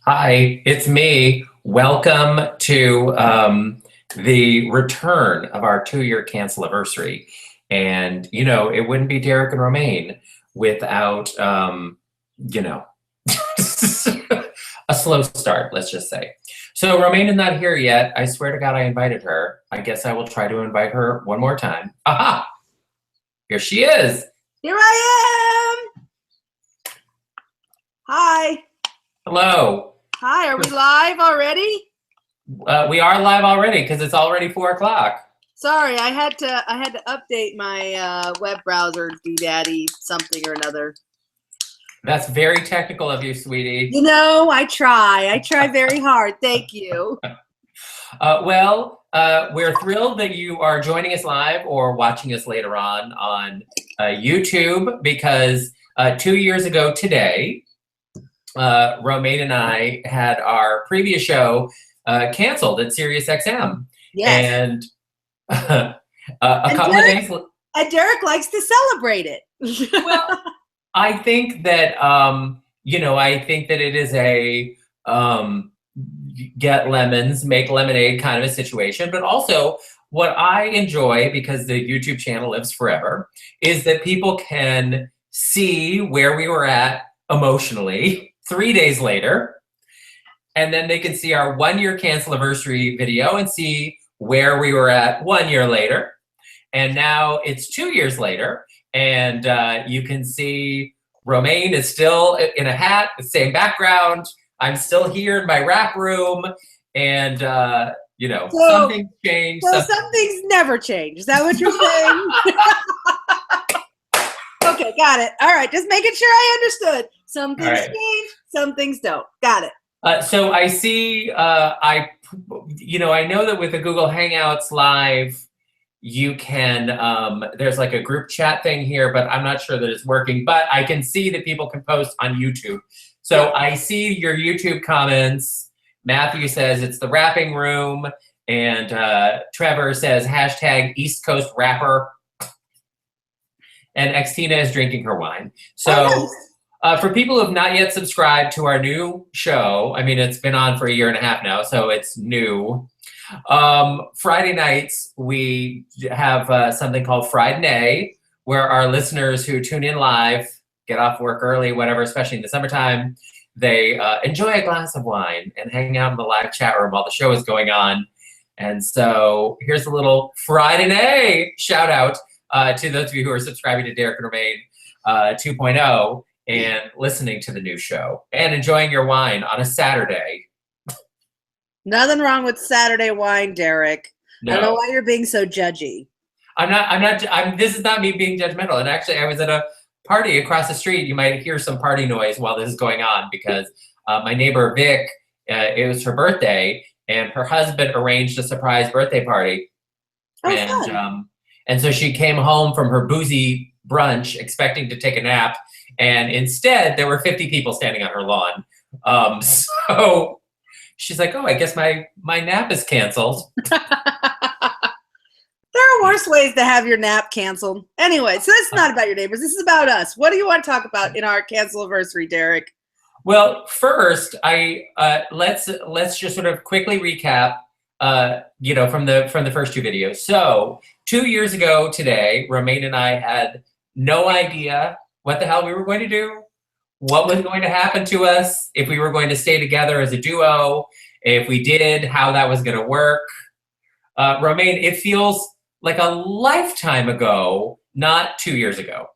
Hi, it's me. Welcome to the return of our 2-year Canceliversary. And, it wouldn't be Derek and Romaine without, you know, a slow start, let's just say. So Romaine is not here yet. I swear to God I invited her. I guess I will try to invite her one more time. Aha! Here she is. Here I am. Hi. Hello. Hi, are we live already? We are live already because it's already 4 o'clock. Sorry, I had to update my web browser, doodaddy something or another. That's very technical of you, sweetie. I try very hard. Thank you. We're thrilled that you are joining us live or watching us later on YouTube because 2 years ago today, Romaine and I had our previous show canceled at SiriusXM. Yes. And a couple of days. And Derek likes to celebrate it. Well, I think that it is a get lemons, make lemonade kind of a situation. But also, what I enjoy, because the YouTube channel lives forever, is that people can see where we were at emotionally 3 days later, and then they can see our 1-year Canceliversary video and see where we were at 1 year later. And now it's 2 years later, and you can see Romaine is still in a hat, the same background. I'm still here in my rap room, and something's changed. So some things never change. Is that what you're saying? Okay, got it. All right, just making sure I understood. Some things change, some things don't. Got it. So I see. I know that with the Google Hangouts Live, you can. There's like a group chat thing here, but I'm not sure that it's working. But I can see that people can post on YouTube. So I see your YouTube comments. Matthew says it's the rapping room, and Trevor says hashtag East Coast rapper. And Xtina is drinking her wine. So for people who have not yet subscribed to our new show, I mean, it's been on for 1.5 years now, so it's new. Friday nights, we have something called Friday, where our listeners who tune in live, get off work early, whatever, especially in the summertime, they enjoy a glass of wine and hang out in the live chat room while the show is going on. And so here's a little Friday shout out to those of you who are subscribing to Derek and Romaine 2.0 and listening to the new show and enjoying your wine on a Saturday. Nothing wrong with Saturday wine, Derek. No. I don't know why you're being so judgy. This is not me being judgmental. And actually, I was at a party across the street. You might hear some party noise while this is going on because my neighbor Vic, it was her birthday, and her husband arranged a surprise birthday party. Oh, fun. And so she came home from her boozy brunch expecting to take a nap, and instead there were 50 people standing on her lawn. So she's like, "Oh, I guess my nap is canceled." There are worse ways to have your nap canceled. Anyway, so this is not about your neighbors. This is about us. What do you want to talk about in our Canceliversary, Derek? Well, first, let's just sort of quickly recap. From the first 2 videos. So 2 years ago today, Romaine and I had no idea what the hell we were going to do, what was going to happen to us, if we were going to stay together as a duo, if we did, how that was going to work. Romaine, it feels like a lifetime ago, not 2 years ago.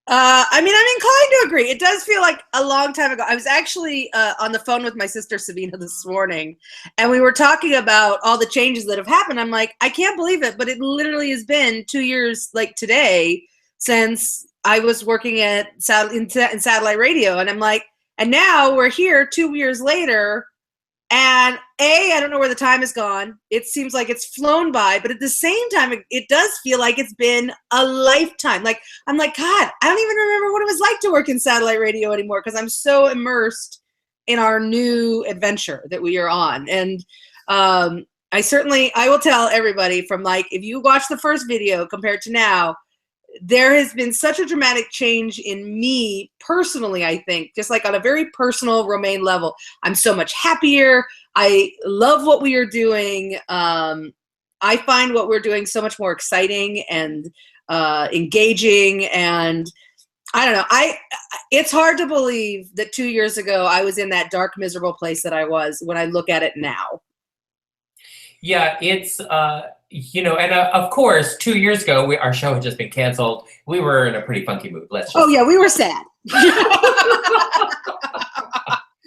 I'm inclined to agree. It does feel like a long time ago. I was actually on the phone with my sister Sabina this morning, and we were talking about all the changes that have happened. I'm like, I can't believe it, but it literally has been 2 years, like today, since I was working in satellite radio. And I'm like, and now we're here 2 years later, and I don't know where the time has gone. It seems like it's flown by, but at the same time, it does feel like it's been a lifetime. Like, I'm like, God, I don't even remember what it was like to work in satellite radio anymore because I'm so immersed in our new adventure that we are on. And I will tell everybody from, like, if you watch the first video compared to now, there has been such a dramatic change in me personally, I think, just like on a very personal Romaine level. I'm so much happier. I love what we are doing. I find what we're doing so much more exciting and engaging, and I don't know. It's hard to believe that 2 years ago I was in that dark, miserable place that I was when I look at it now. Yeah, it's, and of course, 2 years ago, our show had just been canceled. We were in a pretty funky mood. Oh, yeah, we were sad.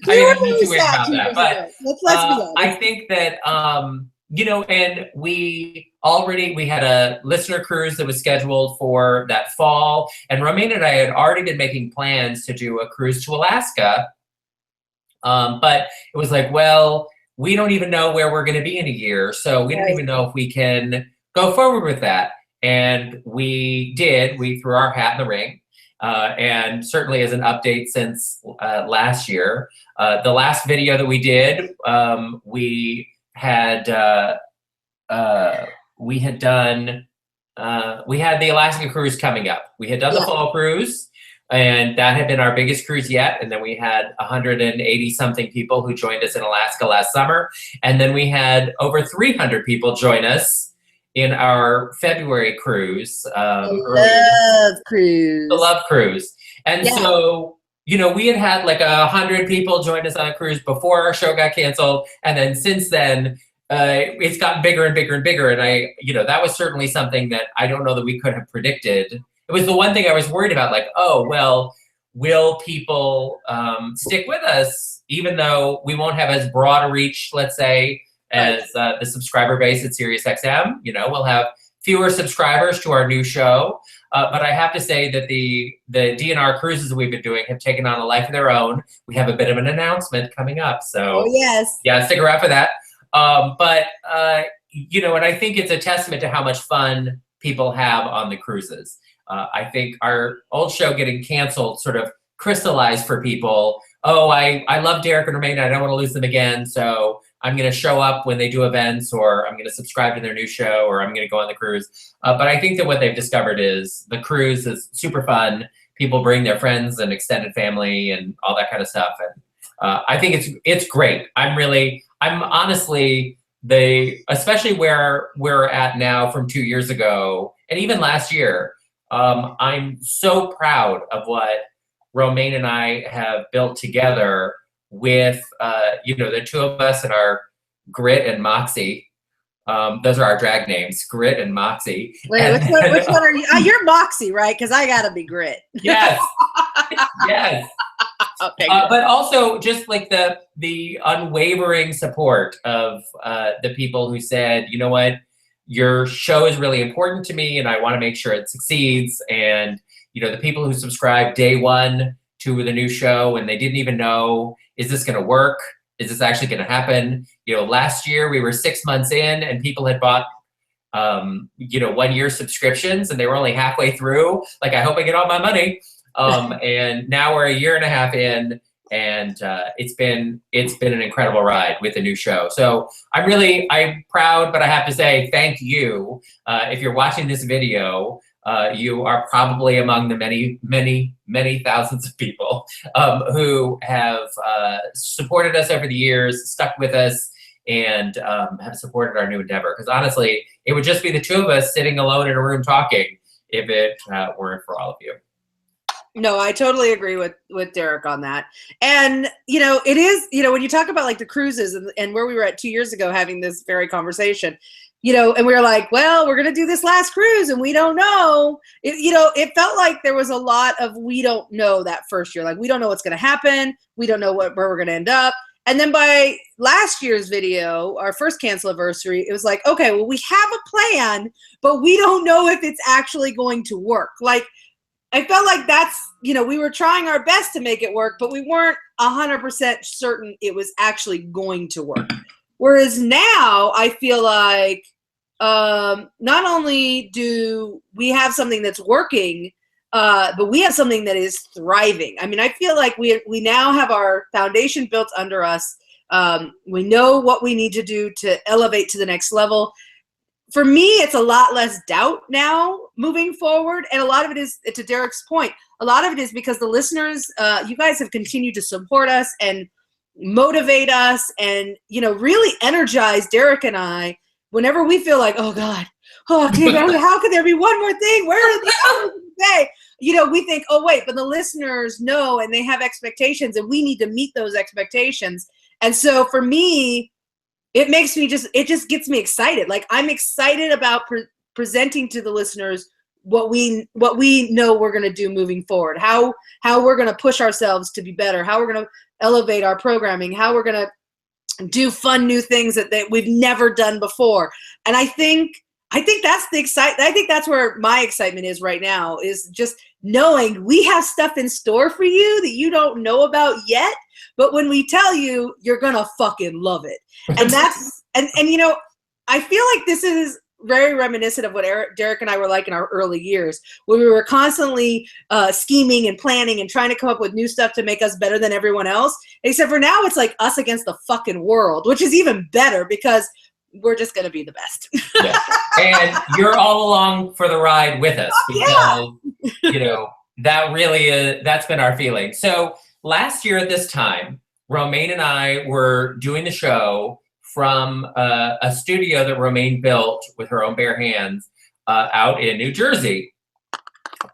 I mean, I need to wait about that. But let's be honest. I think that, and we had a listener cruise that was scheduled for that fall. And Romaine and I had already been making plans to do a cruise to Alaska. But it was like, well, we don't even know where we're going to be in a year. So we don't even know if we can go forward with that. And we did. We threw our hat in the ring. And certainly as an update since last year, the last video that we did, we had the Alaska cruise coming up. We had done the fall cruise, and that had been our biggest cruise yet. And then we had 180 something people who joined us in Alaska last summer. And then we had over 300 people join us in our February cruise. The Love Cruise. And so, we had like 100 people join us on a cruise before our show got canceled. And then since then, it's gotten bigger and bigger and bigger. And that was certainly something that I don't know that we could have predicted. It was the one thing I was worried about, like, oh, well, will people stick with us, even though we won't have as broad a reach, let's say, as the subscriber base at SiriusXM. We'll have fewer subscribers to our new show. But I have to say that the DNR cruises we've been doing have taken on a life of their own. We have a bit of an announcement coming up. So, yeah, stick around for that. And I think it's a testament to how much fun people have on the cruises. I think our old show getting canceled sort of crystallized for people. Oh, I love Derek and Romaine. I don't want to lose them again. So I'm going to show up when they do events, or I'm going to subscribe to their new show, or I'm going to go on the cruise. But I think that what they've discovered is the cruise is super fun. People bring their friends and extended family and all that kind of stuff. And I think it's great. I'm honestly, especially where we're at now from 2 years ago, and even last year, I'm so proud of what Romaine and I have built together with, the two of us and our Grit and Moxie. Those are our drag names, Grit and Moxie. Wait, which one are you? You're Moxie, right? Because I gotta be Grit. Yes. Yes. Okay. But also just like the unwavering support of the people who said, you know what, your show is really important to me and I want to make sure it succeeds. And, the people who subscribed day one to the new show and they didn't even know, is this going to work? Is this actually going to happen? Last year we were 6 months in and people had bought, 1 year subscriptions and they were only halfway through. Like, I hope I get all my money. And now we're 1.5 years in, and it's been an incredible ride with the new show. So I'm proud, but I have to say thank you. If you're watching this video, you are probably among the many, many, many thousands of people who have supported us over the years, stuck with us, and have supported our new endeavor. Because honestly, it would just be the two of us sitting alone in a room talking if it weren't for all of you. No, I totally agree with Derek on that. And, it is, when you talk about like the cruises and where we were at 2 years ago having this very conversation, and we were like, well, we're going to do this last cruise and we don't know. It felt like there was a lot of we don't know that first year. Like, we don't know what's going to happen. We don't know where we're going to end up. And then by last year's video, our first Canceliversary, it was like, okay, well, we have a plan, but we don't know if it's actually going to work. Like, I felt like that's, we were trying our best to make it work, but we weren't 100% certain it was actually going to work. Whereas now I feel like not only do we have something that's working, but we have something that is thriving. I mean, I feel like we now have our foundation built under us. We know what we need to do to elevate to the next level. For me, it's a lot less doubt now moving forward. And a lot of it is, to Derek's point, a lot of it is because the listeners, you guys have continued to support us and motivate us and, really energize Derek and I whenever we feel like, oh God, how could there be one more thing? Where are the hours today? We think, oh wait, but the listeners know and they have expectations and we need to meet those expectations. And so for me, it just gets me excited. Like, I'm excited about presenting to the listeners what we know we're going to do moving forward, how we're going to push ourselves to be better, how we're going to elevate our programming, how we're going to do fun new things that we've never done before. And I think that's I think that's where my excitement is right now, is just knowing we have stuff in store for you that you don't know about yet, but when we tell you, you're gonna fucking love it. And that's and I feel like this is very reminiscent of what Derek and I were like in our early years, when we were constantly scheming and planning and trying to come up with new stuff to make us better than everyone else. Except for now, it's like us against the fucking world, which is even better because we're just going to be the best. Yeah. And you're all along for the ride with us because, that really is, that's been our feeling. So last year at this time, Romaine and I were doing the show from a studio that Romaine built with her own bare hands out in New Jersey.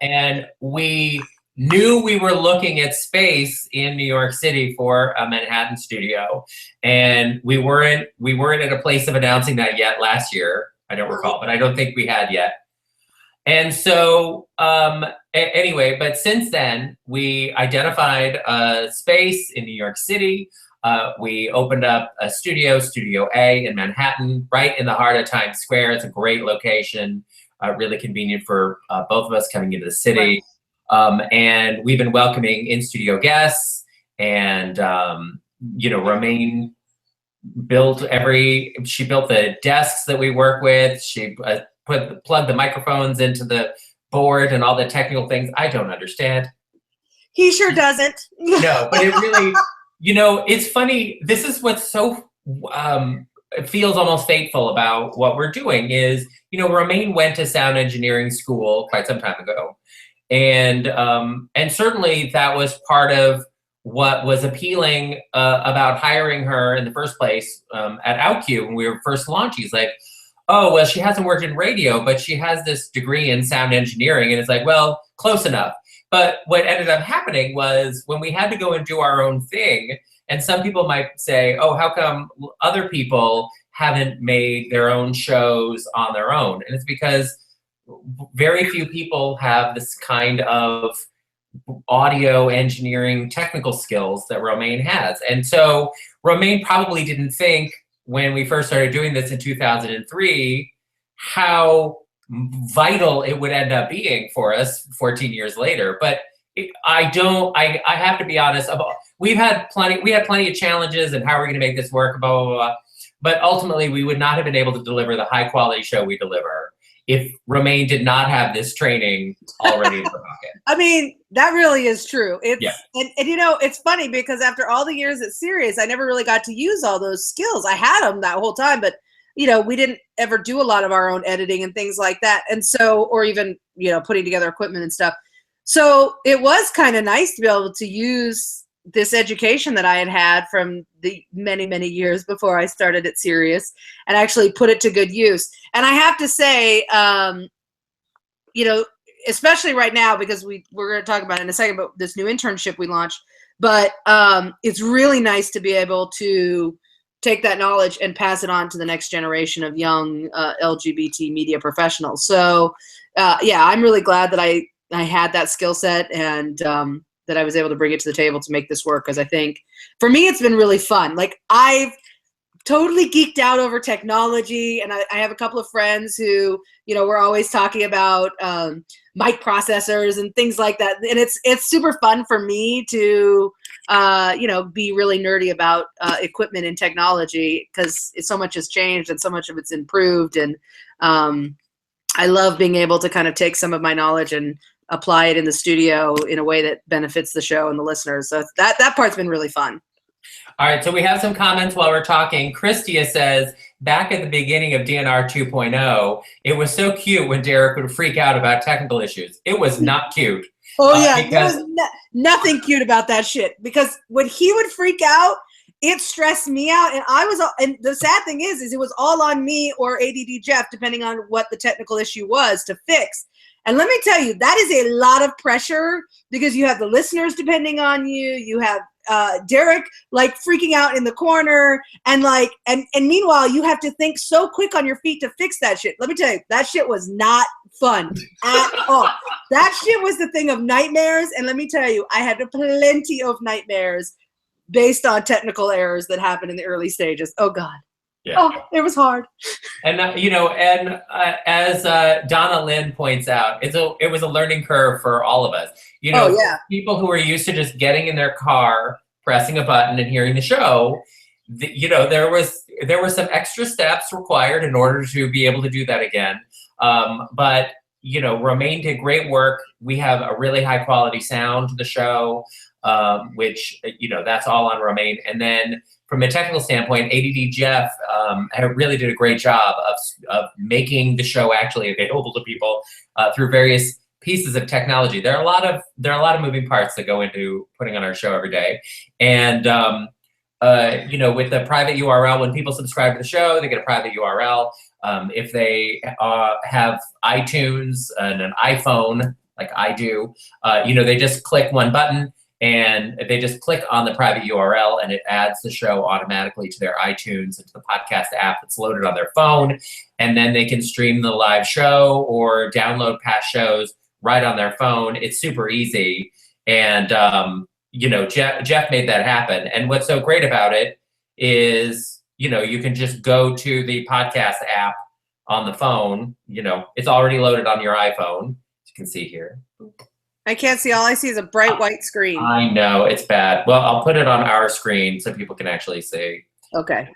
And we knew we were looking at space in New York City for a Manhattan studio. And we weren't at a place of announcing that yet last year. I don't recall, but I don't think we had yet. And so anyway, but since then, we identified a space in New York City. We opened up a Studio A in Manhattan, right in the heart of Times Square. It's a great location, really convenient for both of us coming into the city. And we've been welcoming in-studio guests, and Romaine built the desks that we work with. She plugged the microphones into the board and all the technical things I don't understand. He sure doesn't. No, but it really, it's funny. This is what's so it feels almost fateful about what we're doing is, Romaine went to sound engineering school quite some time ago. And certainly that was part of what was appealing about hiring her in the first place at OutQ when we were first launching. He's like, oh, well, she hasn't worked in radio, but she has this degree in sound engineering. And it's like, well, close enough. But what ended up happening was when we had to go and do our own thing, and some people might say, oh, how come other people haven't made their own shows on their own? And it's because very few people have this kind of audio engineering technical skills that Romaine has. And so Romaine probably didn't think when we first started doing this in 2003, how vital it would end up being for us 14 years later. But I have to be honest, we had plenty of challenges and how are we going to make this work, blah, blah, blah. But ultimately we would not have been able to deliver the high quality show we deliver if Romaine did not have this training already in her pocket. I mean, that really is true. And it's funny because after all the years at Sirius, I never really got to use all those skills. I had them that whole time, but we didn't ever do a lot of our own editing and things like that. And so, or even, putting together equipment and stuff. So it was kind of nice to be able to use this education that I had from the many, many years before I started at Sirius and actually put it to good use. And I have to say, especially right now, because we're going to talk about it in a second, but this new internship we launched, but it's really nice to be able to take that knowledge and pass it on to the next generation of young LGBT media professionals. So I'm really glad that I had that skill set and that I was able to bring it to the table to make this work. Because I think for me, it's been really fun. Like, I've totally geeked out over technology, and I have a couple of friends who, we're always talking about mic processors and things like that. And it's super fun for me to, be really nerdy about equipment and technology, because so much has changed and so much of it's improved. And I love being able to kind of take some of my knowledge and apply it in the studio in a way that benefits the show and the listeners. So that part's been really fun. All right, so we have some comments while we're talking. Christia says, back at the beginning of DNR 2.0, it was so cute when Derek would freak out about technical issues. It was not cute. Oh yeah, because there was nothing cute about that shit. Because when he would freak out, it stressed me out, and the sad thing is it was all on me or ADD Jeff, depending on what the technical issue was to fix. And let me tell you, that is a lot of pressure because you have the listeners depending on you. You have Derek like freaking out in the corner, and meanwhile you have to think so quick on your feet to fix that shit. Let me tell you, that shit was not fun at all. That shit was the thing of nightmares, and let me tell you, I had plenty of nightmares based on technical errors that happened in the early stages. Oh God. Yeah. Oh, it was hard. And as Donna Lynn points out, it was a learning curve for all of us. People who are used to just getting in their car, pressing a button, and hearing the show. There were some extra steps required in order to be able to do that again. But Romaine did great work. We have a really high quality sound to the show, which that's all on Romaine. And then from a technical standpoint, ADD Jeff really did a great job of making the show actually available to people through various pieces of technology. There are a lot of moving parts that go into putting on our show every day. And with the private URL, when people subscribe to the show, they get a private URL. If they have iTunes and an iPhone, like I do, they just click one button. And they just click on the private URL and it adds the show automatically to their iTunes and to the podcast app that's loaded on their phone. And then they can stream the live show or download past shows right on their phone. It's super easy. And, Jeff made that happen. And what's so great about it is, you can just go to the podcast app on the phone. It's already loaded on your iPhone, as you can see here. I can't see. All I see is a bright white screen. I know, it's bad. Well, I'll put it on our screen so people can actually see. Okay.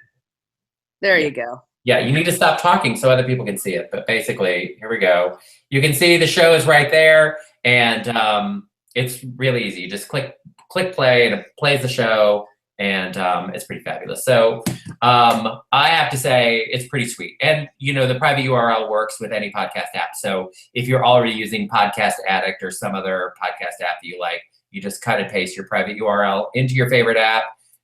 There you go. Yeah, you need to stop talking so other people can see it. But basically, here we go. You can see the show is right there. And it's really easy. You just click play and it plays the show. And it's pretty fabulous. So I have to say it's pretty sweet. And, the private URL works with any podcast app. So if you're already using Podcast Addict or some other podcast app that you like, you just cut and paste your private URL into your favorite app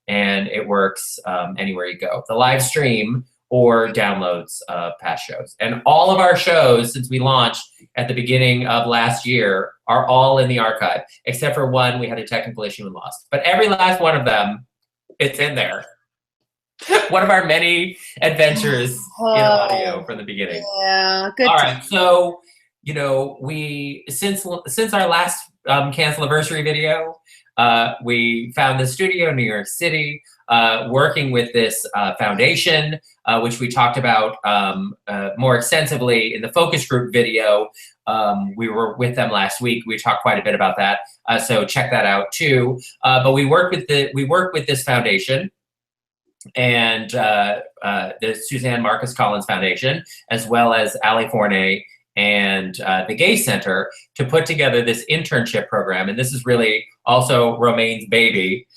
and it works anywhere you go. The live stream or downloads past shows. And all of our shows since we launched at the beginning of last year are all in the archive, except for one we had a technical issue and lost. But every last one of them, it's in there. One of our many adventures in audio from the beginning. Yeah, good. All right, so we since our last Canceliversary video, we found the studio in New York City, working with this foundation, which we talked about more extensively in the focus group video. We were with them last week. We talked quite a bit about that, so check that out too. But we work with this foundation, and the Suzanne Marcus Collins Foundation, as well as Ali Forney and the Gay Center, to put together this internship program. And this is really also Romaine's baby.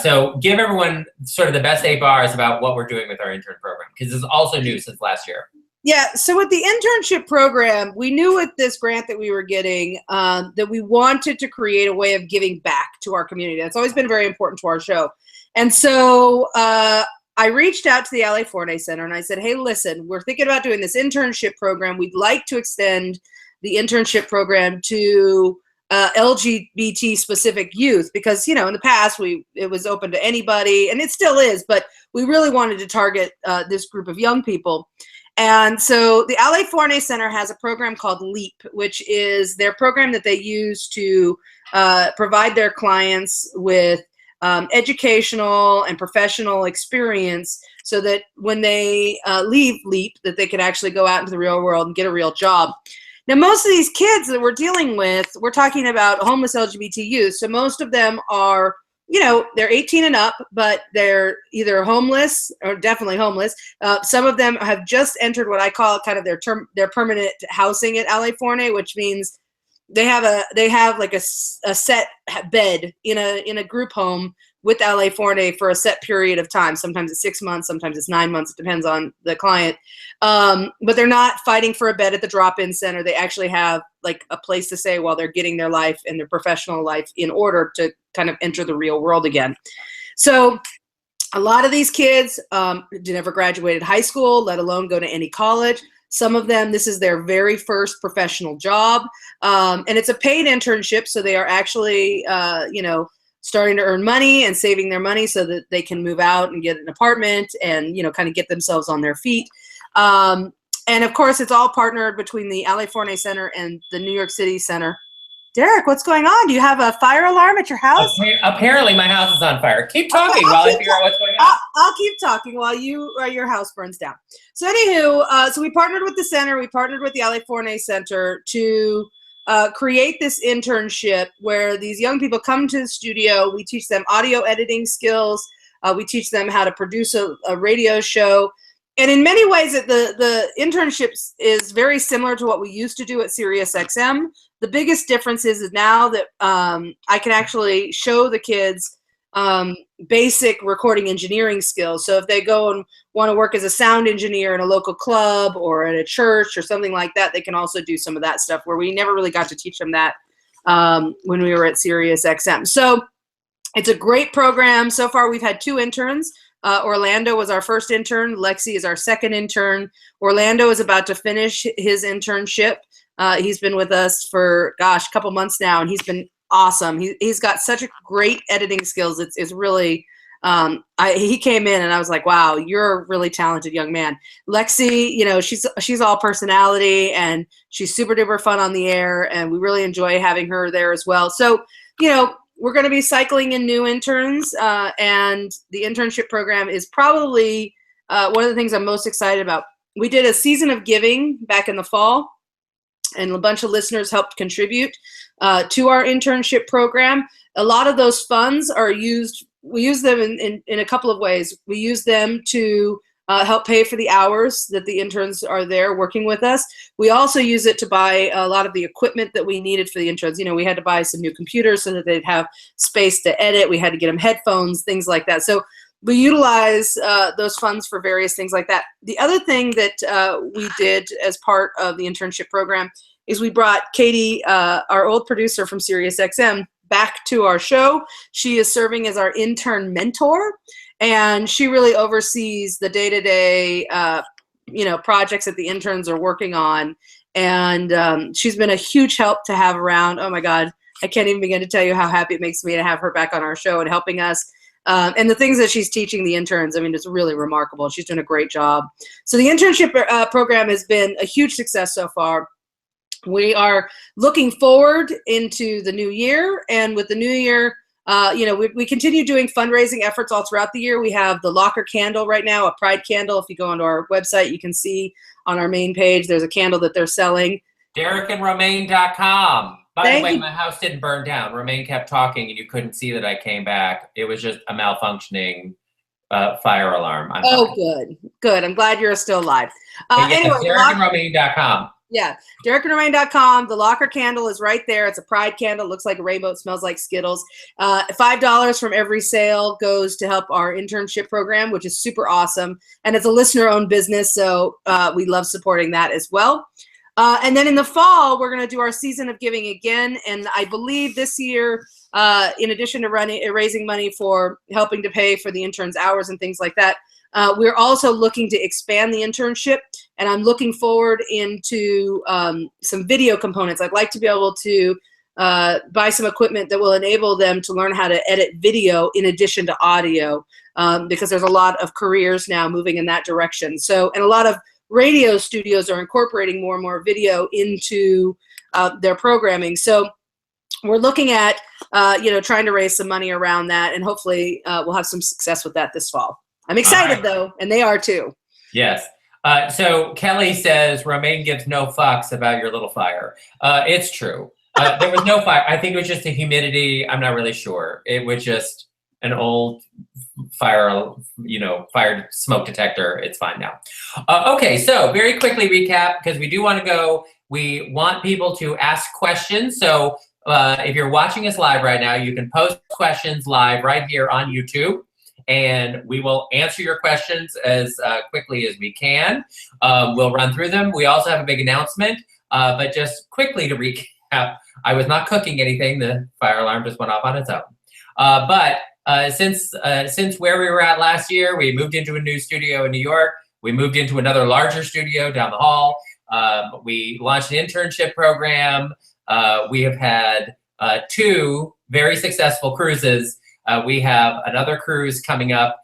So give everyone sort of the best 8 bars about what we're doing with our intern program, because this is also new since last year. Yeah, so with the internship program, we knew with this grant that we were getting that we wanted to create a way of giving back to our community. That's always been very important to our show. And so I reached out to the LA Forney Center and I said, hey, listen, we're thinking about doing this internship program. We'd like to extend the internship program to LGBT specific youth, because in the past it was open to anybody, and it still is, but we really wanted to target this group of young people. And so the LA Forney Center has a program called LEAP, which is their program that they use to provide their clients with educational and professional experience, so that when they leave LEAP, that they can actually go out into the real world and get a real job. Now, most of these kids that we're dealing with, we're talking about homeless LGBT youth. So most of them are, they're 18 and up, but they're either homeless or definitely homeless. Some of them have just entered what I call kind of their permanent housing at LA Forney, which means they have like a set bed in a group home with LA Forney for a set period of time. Sometimes it's 6 months, sometimes it's 9 months. It depends on the client. But they're not fighting for a bed at the drop-in center. They actually have like a place to stay while they're getting their life and their professional life in order to kind of enter the real world again. So a lot of these kids never graduated high school, let alone go to any college. Some of them, this is their very first professional job. And it's a paid internship, so they are actually, starting to earn money and saving their money so that they can move out and get an apartment and, kind of get themselves on their feet. And of course, it's all partnered between the LA Forney Center and the New York City Center. Derek, what's going on? Do you have a fire alarm at your house? Apparently, my house is on fire. Keep talking while I figure out what's going on. I'll keep talking while your house burns down. So anywho, so we partnered with the center. We partnered with the LA Forney Center to create this internship where these young people come to the studio. We teach them audio editing skills. We teach them how to produce a radio show. And in many ways, the internship is very similar to what we used to do at SiriusXM. The biggest difference is now that I can actually show the kids basic recording engineering skills. So if they go and want to work as a sound engineer in a local club or at a church or something like that, they can also do some of that stuff where we never really got to teach them that when we were at SiriusXM. So it's a great program. So far, we've had 2 interns. Orlando was our first intern. Lexi is our second intern. Orlando is about to finish his internship. He's been with us for, a couple months now, and he's been awesome. He's got such a great editing skills. It's really, he came in and I was like, wow, you're a really talented young man. Lexi, she's all personality and she's super duper fun on the air, and we really enjoy having her there as well. So, we're going to be cycling in new interns, and the internship program is probably one of the things I'm most excited about. We did a season of giving back in the fall, and a bunch of listeners helped contribute to our internship program. A lot of those funds are used. We use them in a couple of ways. We use them to help pay for the hours that the interns are there working with us. We also use it to buy a lot of the equipment that we needed for the interns. We had to buy some new computers so that they'd have space to edit. We had to get them headphones, things like that. So we utilize those funds for various things like that. The other thing that we did as part of the internship program is we brought Katie, our old producer from SiriusXM, back to our show. She is serving as our intern mentor, and she really oversees the day-to-day, projects that the interns are working on. And she's been a huge help to have around. Oh my God, I can't even begin to tell you how happy it makes me to have her back on our show and helping us. And the things that she's teaching the interns, it's really remarkable. She's doing a great job. So the internship program has been a huge success so far. We are looking forward into the new year, and with the new year, we continue doing fundraising efforts all throughout the year. We have the Locker candle right now, a pride candle. If you go onto our website, you can see on our main page, there's a candle that they're selling. DerekandRomaine.com. By the way, my house didn't burn down. Romaine kept talking, and you couldn't see that I came back. It was just a malfunctioning fire alarm. Good. I'm glad you're still alive. Anyway, DerekandRomaine.com. Yeah, DerekandRomaine.com. The Locker candle is right there. It's a pride candle. It looks like a rainbow. It smells like Skittles. $5 from every sale goes to help our internship program, which is super awesome. And it's a listener-owned business, so we love supporting that as well. And then in the fall, we're going to do our season of giving again. And I believe this year, in addition to raising money for helping to pay for the interns' hours and things like that, we're also looking to expand the internship, and I'm looking forward into some video components. I'd like to be able to buy some equipment that will enable them to learn how to edit video in addition to audio, because there's a lot of careers now moving in that direction. So, and a lot of radio studios are incorporating more and more video into their programming. So we're looking at, trying to raise some money around that, and hopefully we'll have some success with that this fall. I'm excited though, and they are too. Yes. So Kelly says Romaine gives no fucks about your little fire. It's true. There was no fire. I think it was just the humidity. I'm not really sure. It was just an old fire smoke detector. It's fine now. Okay, so very quickly recap, because we do want to go. We want people to ask questions. So if you're watching us live right now, you can post questions live right here on YouTube, and we will answer your questions as quickly as we can. We'll run through them. We also have a big announcement, but just quickly to recap, I was not cooking anything. The fire alarm just went off on its own. But since where we were at last year, we moved into a new studio in New York. We moved into another larger studio down the hall. We launched an internship program. We have had 2 very successful cruises. We have another cruise coming up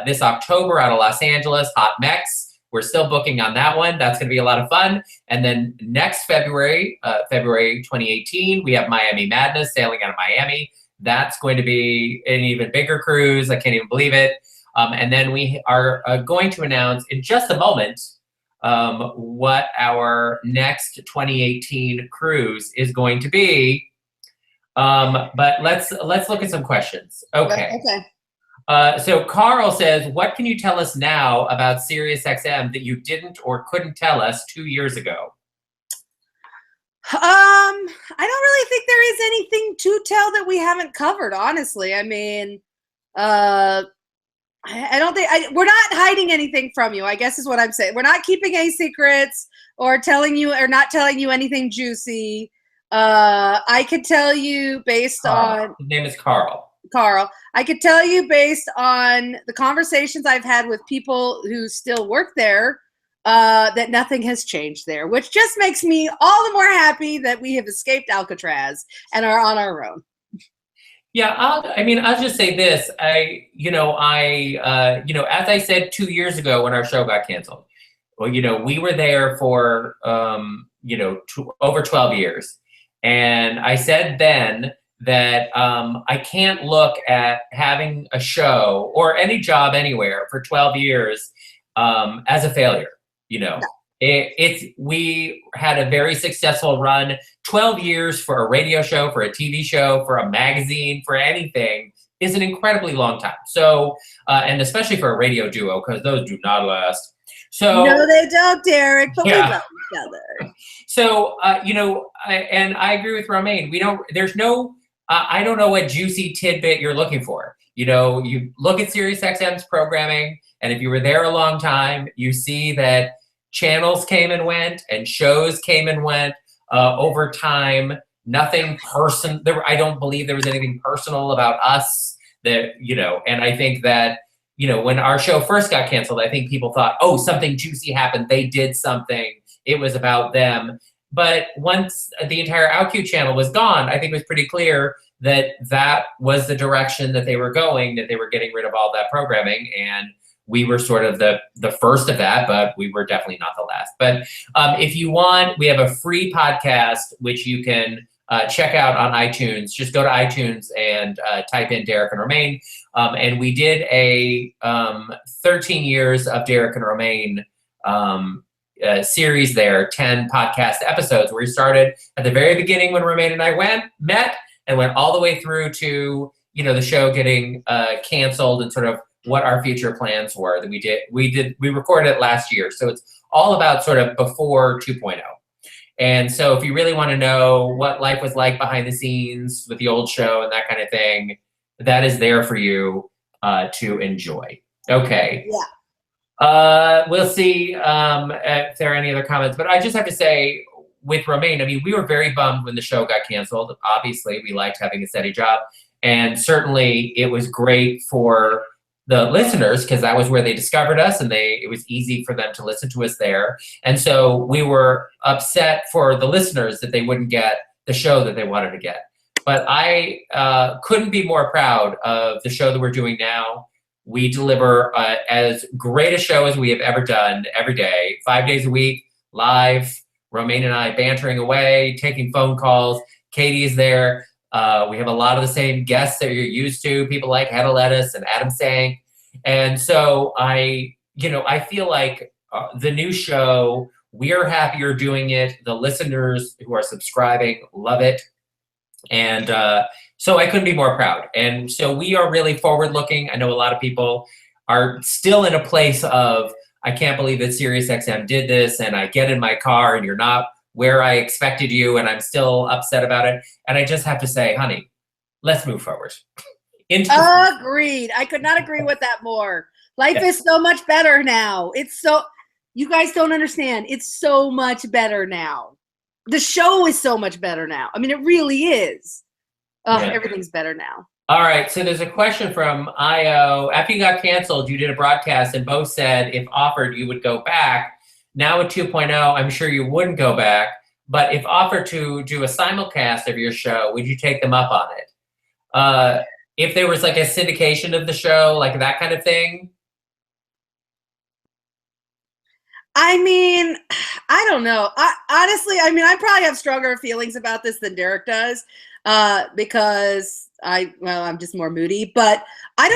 this October out of Los Angeles, Hot Mex. We're still booking on that one. That's going to be a lot of fun. And then next February, February 2018, we have Miami Madness sailing out of Miami. That's going to be an even bigger cruise. I can't even believe it. And then we are going to announce in just a moment what our next 2018 cruise is going to be. But let's look at some questions. Okay. So Carl says, what can you tell us now about SiriusXM that you didn't or couldn't tell us 2 years ago? I don't really think there is anything to tell that we haven't covered, honestly. I mean, I don't think we're not hiding anything from you, I guess is what I'm saying. We're not keeping any secrets or telling you or not telling you anything juicy. I could tell you based on his name is Carl. I could tell you based on the conversations I've had with people who still work there, that nothing has changed there, which just makes me all the more happy that we have escaped Alcatraz and are on our own. Yeah, I'll just say this. As I said 2 years ago when our show got canceled, well, we were there for, over 12 years. And I said then that I can't look at having a show or any job anywhere for 12 years as a failure. No. We had a very successful run. 12 years for a radio show, for a TV show, for a magazine, for anything is an incredibly long time. So, and especially for a radio duo, because those do not last. So no, they don't, Derek. But yeah. we love each other. So, and I agree with Romaine. I don't know what juicy tidbit you're looking for. You look at SiriusXM's programming, and if you were there a long time, you see that channels came and went and shows came and went over time. Nothing I don't believe there was anything personal about us that, and I think that, when our show first got canceled, I think people thought, oh, something juicy happened. They did something. It was about them. But once the entire OutQ channel was gone, I think it was pretty clear that that was the direction that they were going, that they were getting rid of all that programming. And we were sort of the first of that, but we were definitely not the last. But if you want, we have a free podcast, which you can check out on iTunes. Just go to iTunes and type in Derek and Romaine. And we did a 13 years of Derek and Romaine series there, 10 podcast episodes, where we started at the very beginning when Romaine and I met and went all the way through to, the show getting canceled and sort of what our future plans were that we recorded it last year. So it's all about sort of before 2.0. And so if you really want to know what life was like behind the scenes with the old show and that kind of thing, that is there for you to enjoy. Okay. Yeah. We'll see if there are any other comments, but I just have to say with Romaine, we were very bummed when the show got canceled. Obviously, we liked having a steady job, and certainly it was great for the listeners because that was where they discovered us, and it was easy for them to listen to us there. And so we were upset for the listeners that they wouldn't get the show that they wanted to get. But I couldn't be more proud of the show that we're doing now. We deliver as great a show as we have ever done every day, 5 days a week, live. Romaine and I bantering away, taking phone calls. Katie is there. We have a lot of the same guests that you're used to, people like Hedda Lettuce and Adam Sank. And so I feel like the new show, we're happier doing it. The listeners who are subscribing love it. And so I couldn't be more proud. And so we are really forward looking. I know a lot of people are still in a place of, I can't believe that SiriusXM did this, and I get in my car and you're not where I expected you, and I'm still upset about it. And I just have to say, honey, let's move forward. Agreed. I could not agree with that more. Life is so much better now. You guys don't understand. It's so much better now. The show is so much better now. I mean, it really is. Everything's better now. All right, so there's a question from IO. After you got canceled, you did a broadcast and both said if offered, you would go back. Now with 2.0, I'm sure you wouldn't go back, but if offered to do a simulcast of your show, would you take them up on it? If there was like a syndication of the show, like that kind of thing? I mean, I don't know. Honestly, I mean, I probably have stronger feelings about this than Derek does because I'm just more moody, but I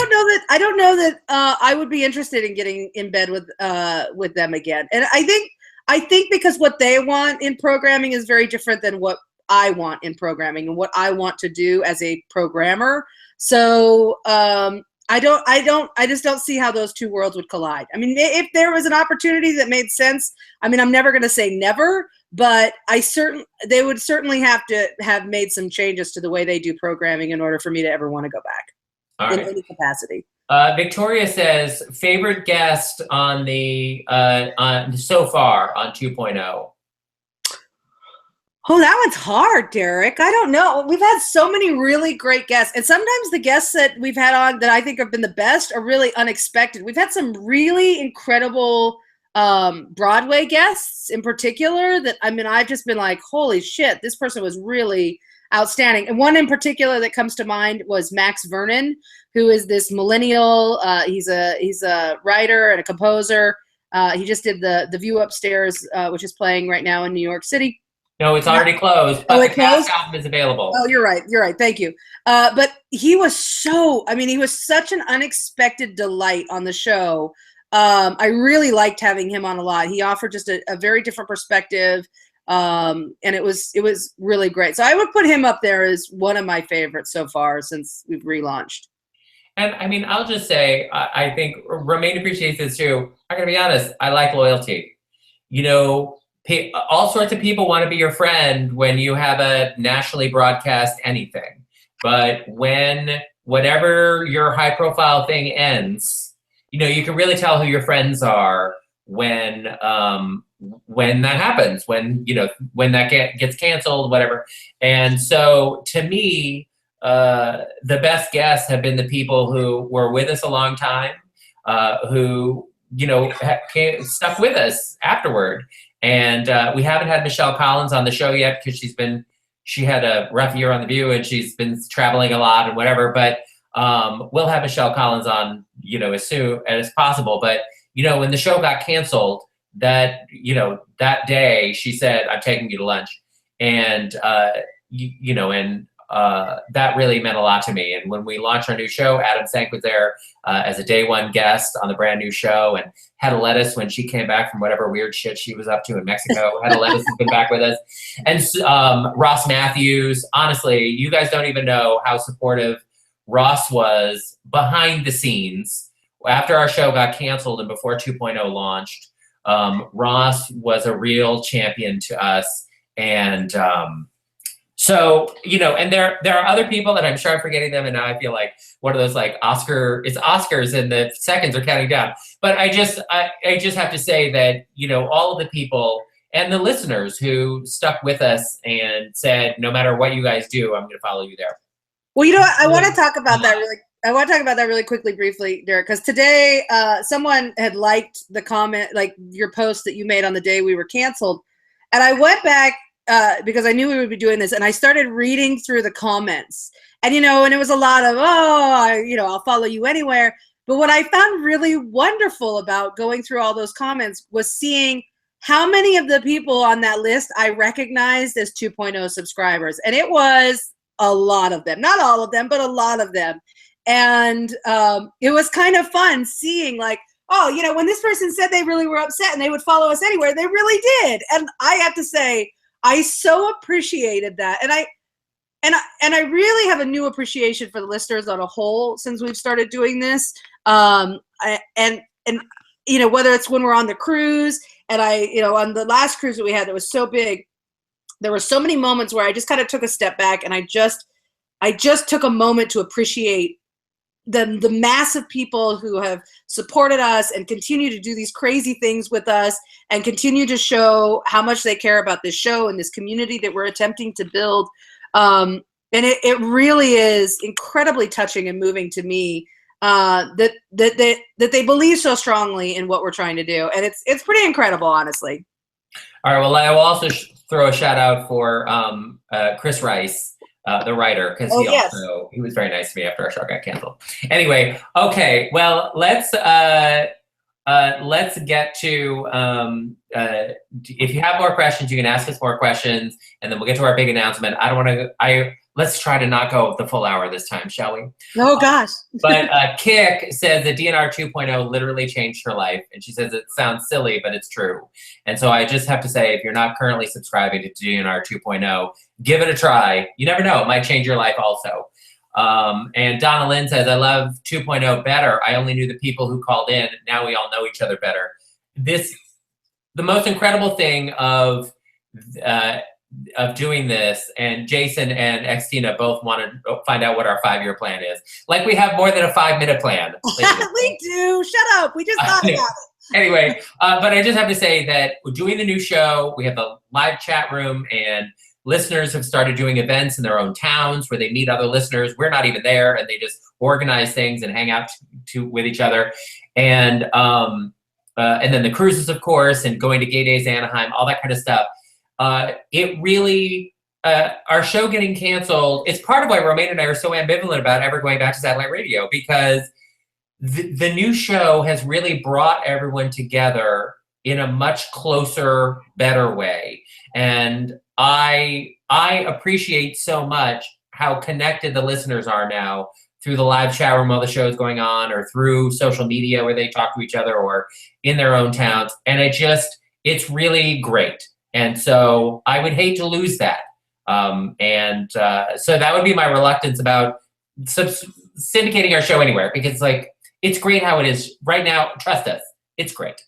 don't know that I would be interested in getting in bed with them again. And I think because what they want in programming is very different than what I want in programming and what I want to do as a programmer. So I just don't see how those two worlds would collide. I mean, if there was an opportunity that made sense, I mean, I'm never going to say never, but they would certainly have to have made some changes to the way they do programming in order for me to ever want to go back in any capacity. Victoria says, favorite guest on the so far on 2.0? Oh, that one's hard, Derek. I don't know. We've had so many really great guests. And sometimes the guests that we've had on that I think have been the best are really unexpected. We've had some really incredible Broadway guests in particular that, I mean, I've just been like, holy shit, this person was really outstanding. And one in particular that comes to mind was Max Vernon, who is this millennial. He's a writer and a composer. He just did the View Upstairs, which is playing right now in New York City. No, it's already closed, but the cast album is available. Oh, you're right. Thank you. But he was such an unexpected delight on the show. I really liked having him on a lot. He offered just a very different perspective, and it was really great. So I would put him up there as one of my favorites so far since we've relaunched. And I mean, I'll just say, I think Romaine appreciates this too. I'm gonna be honest. I like loyalty. You know, all sorts of people want to be your friend when you have a nationally broadcast anything. But when whatever your high profile thing ends, you know, you can really tell who your friends are when that happens, when that gets canceled, whatever. And so to me, the best guests have been the people who were with us a long time, who, you know, stuck with us afterward. And we haven't had Michelle Collins on the show yet because she had a rough year on The View and she's been traveling a lot and whatever. But we'll have Michelle Collins on, you know, as soon as possible. But, you know, when the show got canceled, that day she said, I'm taking you to lunch. And, that really meant a lot to me. And when we launched our new show, Adam Sank was there as a day one guest on the brand new show, and Hedda Lettuce, when she came back from whatever weird shit she was up to in Mexico, Hedda Lettuce has been back with us. And Ross Matthews, honestly, you guys don't even know how supportive Ross was behind the scenes. After our show got canceled and before 2.0 launched, Ross was a real champion to us. And so, you know, and there are other people that I'm sure I'm forgetting them, and now I feel like one of those like Oscars and the seconds are counting down. But I just have to say that, you know, all of the people and the listeners who stuck with us and said, no matter what you guys do, I'm going to follow you there. Well, you know what? I want to talk about that really quickly, briefly, Derek, because today someone had liked the comment, like your post that you made on the day we were canceled. And I went back because I knew we would be doing this, and I started reading through the comments. And, you know, and it was a lot of, I'll follow you anywhere. But what I found really wonderful about going through all those comments was seeing how many of the people on that list I recognized as 2.0 subscribers. And it was a lot of them. Not all of them, but a lot of them. And it was kind of fun seeing, like, oh, you know, when this person said they really were upset and they would follow us anywhere, they really did. And I have to say, I so appreciated that. And I really have a new appreciation for the listeners on a whole since we've started doing this. And you know, whether it's when we're on the cruise, and on the last cruise that we had that was so big, there were so many moments where I just kind of took a step back and I just took a moment to appreciate the massive people who have supported us and continue to do these crazy things with us and continue to show how much they care about this show and this community that we're attempting to build. And it really is incredibly touching and moving to me that they believe so strongly in what we're trying to do. And it's pretty incredible, honestly. All right, well, I will also throw a shout out for Chris Rice, the writer, because he was very nice to me after our show got canceled. Anyway, okay, well, let's get to if you have more questions, you can ask us more questions, and then we'll get to our big announcement. Let's try to not go the full hour this time, shall we? Oh gosh. But Kik says that DNR 2.0 literally changed her life, and she says it sounds silly, but it's true. And so I just have to say, if you're not currently subscribing to DNR 2.0, give it a try. You never know, it might change your life also. And Donna Lynn says, I love 2.0 better. I only knew the people who called in. Now we all know each other better. The most incredible thing of doing this, and Jason and Xtina both want to find out what our 5-year plan is. Like we have more than a 5-minute plan. We do. Shut up. We just thought about it. Anyway, but I just have to say that we're doing the new show. We have a live chat room, and listeners have started doing events in their own towns where they meet other listeners. We're not even there, and they just organize things and hang out with each other. And then the cruises, of course, and going to Gay Days Anaheim, all that kind of stuff. It really, our show getting canceled, it's part of why Romaine and I are so ambivalent about ever going back to satellite radio, because the new show has really brought everyone together in a much closer, better way. And I appreciate so much how connected the listeners are now through the live chat room while the show is going on, or through social media where they talk to each other, or in their own towns. And it's really great. And so I would hate to lose that. So that would be my reluctance about syndicating our show anywhere, because it's great how it is right now. Trust us, it's great.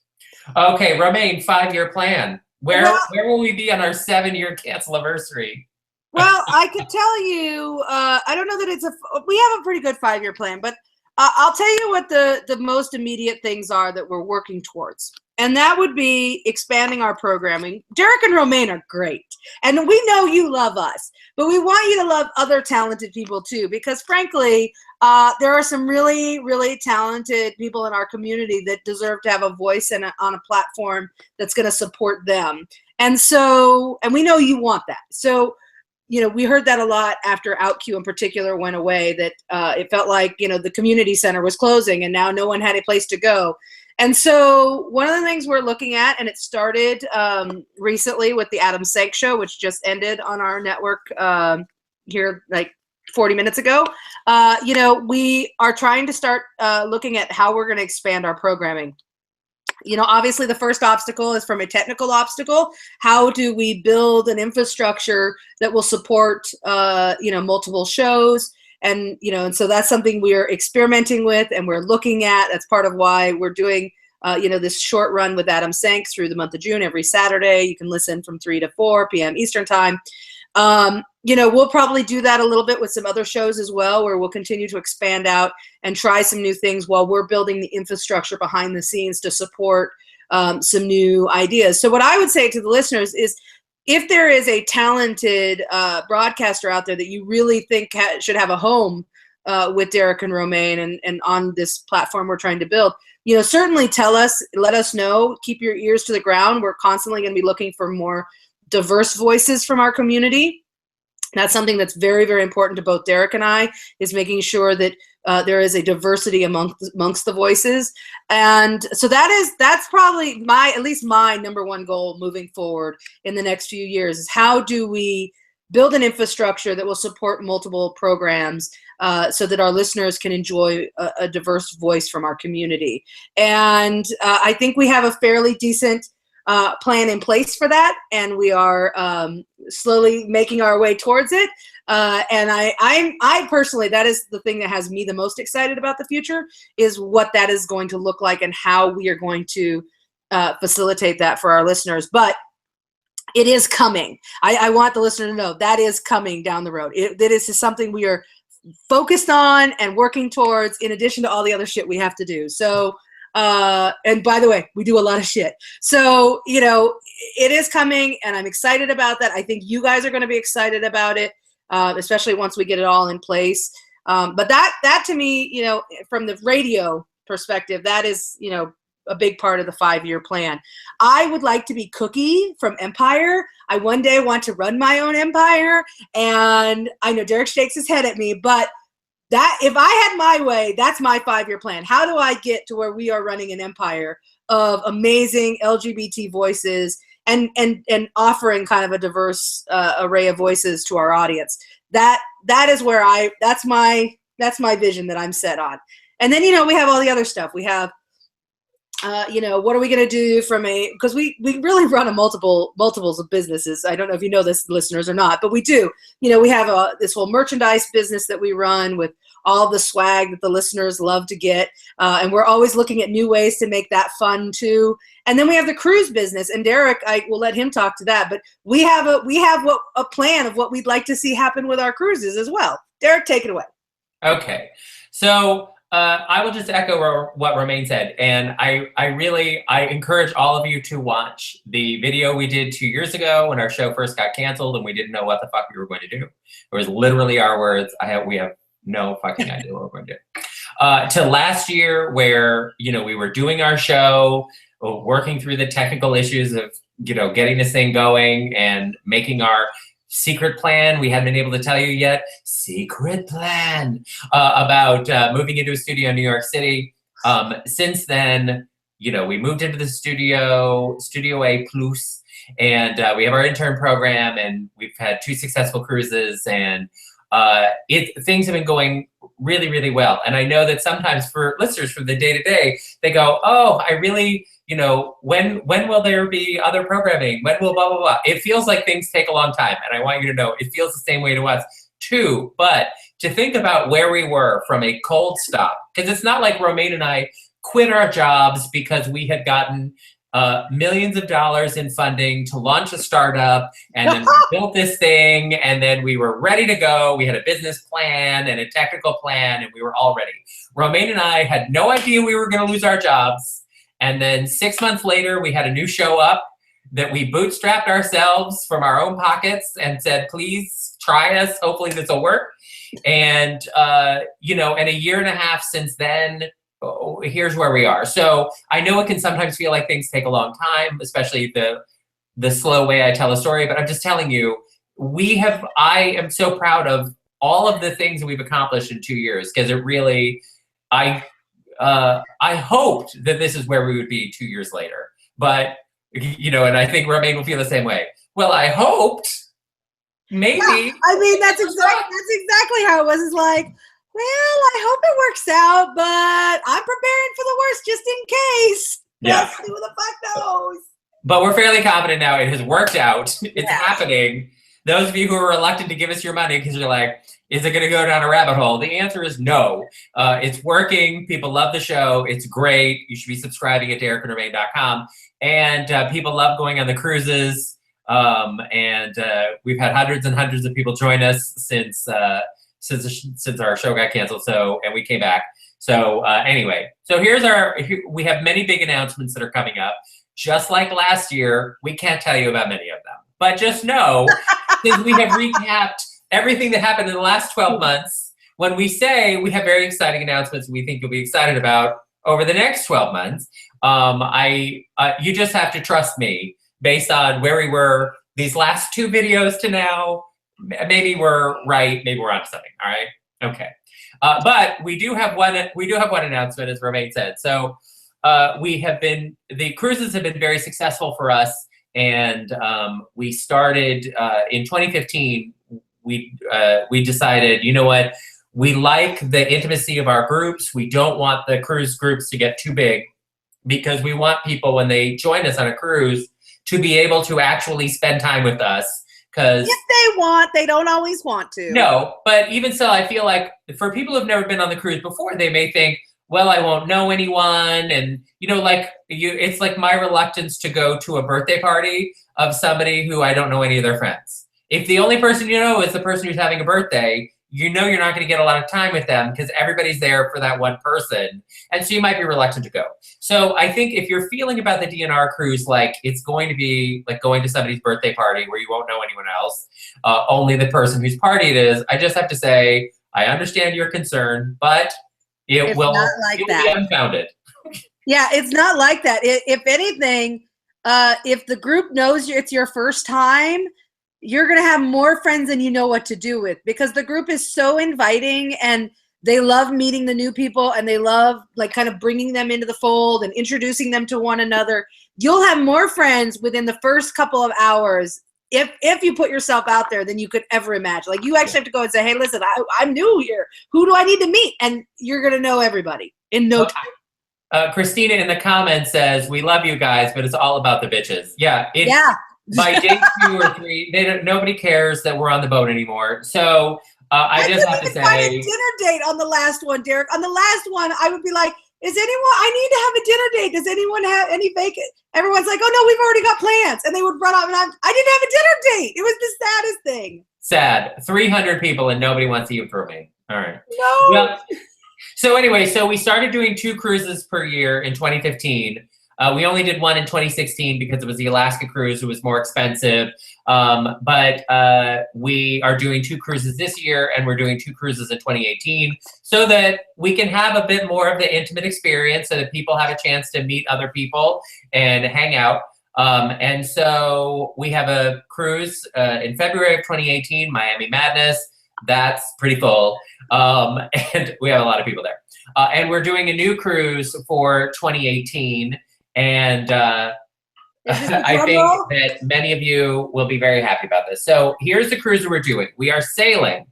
Okay, Romaine, 5-year plan. Where will we be on our 7-year canceliversary? Well, I could tell you, I don't know that we have a pretty good 5-year plan, but I'll tell you what the most immediate things are that we're working towards. And that would be expanding our programming. Derek and Romaine are great. And we know you love us, but we want you to love other talented people too, because frankly, there are some really, really talented people in our community that deserve to have a voice on a platform that's going to support them. And we know you want that. So, we heard that a lot after OutQ in particular went away, that it felt like, the community center was closing and now no one had a place to go. And so one of the things we're looking at, and it started recently with the Adam Sank show, which just ended on our network here like 40 minutes ago, we are trying to start looking at how we're going to expand our programming. Obviously the first obstacle is from a technical obstacle. How do we build an infrastructure that will support, multiple shows? And, and so that's something we're experimenting with and we're looking at. That's part of why we're doing, this short run with Adam Sank through the month of June every Saturday. You can listen from 3 to 4 p.m. Eastern time. We'll probably do that a little bit with some other shows as well, where we'll continue to expand out and try some new things while we're building the infrastructure behind the scenes to support some new ideas. So what I would say to the listeners is, if there is a talented broadcaster out there that you really think should have a home with Derek and Romaine and on this platform we're trying to build, certainly tell us, let us know, keep your ears to the ground. We're constantly going to be looking for more diverse voices from our community. That's something that's very, very important to both Derek and I, is making sure that there is a diversity amongst the voices. And so that's probably at least my number one goal moving forward in the next few years, is how do we build an infrastructure that will support multiple programs so that our listeners can enjoy a diverse voice from our community. And I think we have a fairly decent plan in place for that, and we are slowly making our way towards it. And I personally, that is the thing that has me the most excited about the future, is what that is going to look like and how we are going to facilitate that for our listeners. But it is coming. I want the listener to know that is coming down the road. That is something we are focused on and working towards, in addition to all the other shit we have to do. So, and by the way, we do a lot of shit. So, you know, it is coming, and I'm excited about that. I think you guys are going to be excited about it, especially once we get it all in place. But that to me, you know, from the radio perspective, that is, you know, a big part of the 5-year plan. I would like to be Cookie from Empire. I one day want to run my own empire, and I know Derek shakes his head at me, but that, if I had my way, that's my 5-year plan. How do I get to where we are running an empire of amazing LGBT voices and offering kind of a diverse array of voices to our audience? That is where that's my vision that I'm set on. And then, you know, we have all the other stuff. We have, you know, what are we going to do because we really run multiples of businesses. I don't know if you know this, listeners, or not, but we do. You know, we have this whole merchandise business that we run with all the swag that the listeners love to get. And we're always looking at new ways to make that fun too. And then we have the cruise business, and Derek, I will let him talk to that, but we have a plan of what we'd like to see happen with our cruises as well. Derek, take it away. Okay. So, I will just echo what Romaine said, and I encourage all of you to watch the video we did 2 years ago when our show first got canceled and we didn't know what the fuck we were going to do. It was literally our words. We have no fucking idea what we're going to do. To last year, where, you know, we were doing our show, working through the technical issues of, you know, getting this thing going and making our secret plan we haven't been able to tell you yet. Secret plan about moving into a studio in New York City. Since then, you know, we moved into the Studio A Plus, and we have our intern program, and we've had 2 successful cruises, and things have been going really, really well. And I know that sometimes for listeners from the day-to-day, they go, oh, I really, you know, when will there be other programming? When will blah, blah, blah? It feels like things take a long time. And I want you to know it feels the same way to us too. But to think about where we were from a cold stop, because it's not like Romaine and I quit our jobs because we had gotten millions of dollars in funding to launch a startup, and then we built this thing, and then we were ready to go. We had a business plan and a technical plan, and we were all ready. Romaine and I had no idea we were going to lose our jobs. And then 6 months later, we had a new show up that we bootstrapped ourselves from our own pockets and said, please try us. Hopefully this will work. And, you know, and a year and a half since then, here's where we are. So I know it can sometimes feel like things take a long time, especially the slow way I tell a story, but I'm just telling you, I am so proud of all of the things that we've accomplished in 2 years, because it really, I hoped that this is where we would be 2 years later, but, you know, and I think Romaine will feel the same way. Well, I hoped, maybe. Yeah, I mean, that's exactly how it was. It's like, well, I hope it works out, but I'm preparing for the worst just in case. Yeah. Let's see what the fuck knows. But we're fairly confident now it has worked out. It's happening. Those of you who are reluctant to give us your money because you're like, is it going to go down a rabbit hole? The answer is no. It's working. People love the show. It's great. You should be subscribing at DerekandRomaine.com. And people love going on the cruises. And we've had hundreds and hundreds of people join us since our show got canceled. And we came back. So anyway, so we have many big announcements that are coming up. Just like last year, we can't tell you about many of them. But just know, since we have recapped everything that happened in the last 12 months, when we say we have very exciting announcements we think you'll be excited about over the next 12 months, you just have to trust me based on where we were these last 2 videos to now. Maybe we're right, maybe we're onto something, all right? Okay. But we do have one announcement, as Romaine said. So the cruises have been very successful for us. And we started in 2015. We decided, you know what? We like the intimacy of our groups. We don't want the cruise groups to get too big, because we want people, when they join us on a cruise, to be able to actually spend time with us. Because if they don't always want to. No, but even so, I feel like for people who've never been on the cruise before, they may think, well, I won't know anyone. And, it's like my reluctance to go to a birthday party of somebody who I don't know any of their friends. If the only person you know is the person who's having a birthday, you're not going to get a lot of time with them because everybody's there for that one person. And so you might be reluctant to go. So I think if you're feeling about the DNR cruise like it's going to be like going to somebody's birthday party where you won't know anyone else, only the person whose party it is, I just have to say, I understand your concern, but it will be unfounded. Yeah, it's not like that. If anything, if the group knows it's your first time, you're going to have more friends than you know what to do with, because the group is so inviting and they love meeting the new people and they love like kind of bringing them into the fold and introducing them to one another. You'll have more friends within the first couple of hours if you put yourself out there than you could ever imagine. Like you actually have to go and say, hey, listen, I'm new here. Who do I need to meet? And you're going to know everybody in no time. Christina in the comments says, we love you guys, but it's all about the bitches. Yeah. By day 2 or 3, nobody cares that we're on the boat anymore. So I just have to say, find a dinner date on the last one, Derek. On the last one, I would be like, I need to have a dinner date. Does anyone have any vacant? Everyone's like, oh no, we've already got plans. And they would run off and I didn't have a dinner date. It was the saddest thing. Sad. 300 people and nobody wants to eat for me. All right. No. Well, so anyway, we started doing 2 cruises per year in 2015. We only did one in 2016 because it was the Alaska cruise. It was more expensive. But we are doing 2 cruises this year, and we're doing 2 cruises in 2018 so that we can have a bit more of the intimate experience so that people have a chance to meet other people and hang out. And so we have a cruise in February of 2018, Miami Madness. That's pretty full. And we have a lot of people there. And we're doing a new cruise for 2018. And I think that many of you will be very happy about this. So here's the cruise that we're doing. We are sailing.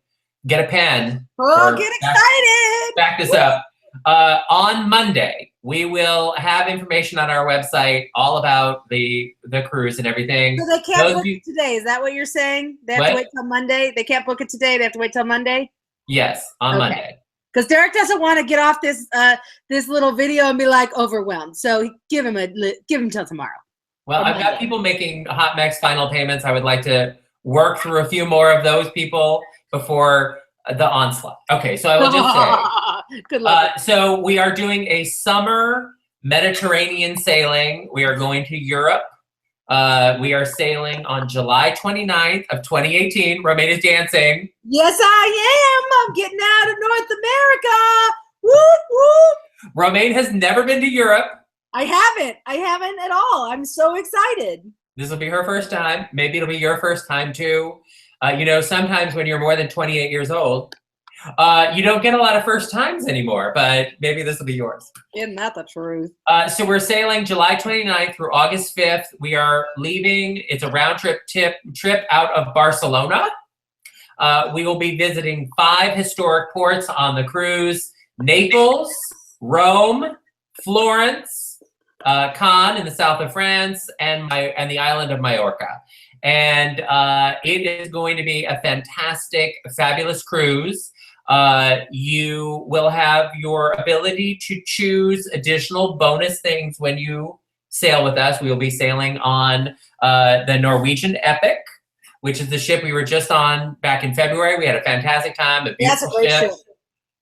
Get a pen. Oh, get excited. Back this up. On Monday, we will have information on our website all about the cruise and everything. So they can't book it today. Is that what you're saying? They have to wait till Monday? They can't book it today. They have to wait till Monday? Yes, on Monday. Because Derek doesn't want to get off this little video and be like overwhelmed. So give him till tomorrow. Well, I've got people making Hot Mex final payments. I would like to work through a few more of those people before the onslaught. Okay, so I will just say. Good luck. So we are doing a summer Mediterranean sailing. We are going to Europe. We are sailing on July 29th of 2018. Romaine is dancing. Yes, I am. I'm getting out of North America. Whoop, whoop. Romaine has never been to Europe. I haven't at all. I'm so excited. This will be her first time. Maybe it'll be your first time too. Sometimes when you're more than 28 years old, you don't get a lot of first times anymore, but maybe this will be yours. Isn't that the truth? So we're sailing July 29th through August 5th. We are leaving. It's a round trip out of Barcelona. We will be visiting 5 historic ports on the cruise: Naples, Rome, Florence, Cannes in the south of France, and the island of Majorca. And it is going to be a fantastic, fabulous cruise. You will have your ability to choose additional bonus things when you sail with us. We will be sailing on the Norwegian Epic, which is the ship we were just on back in February. We had a fantastic time. That's a great ship.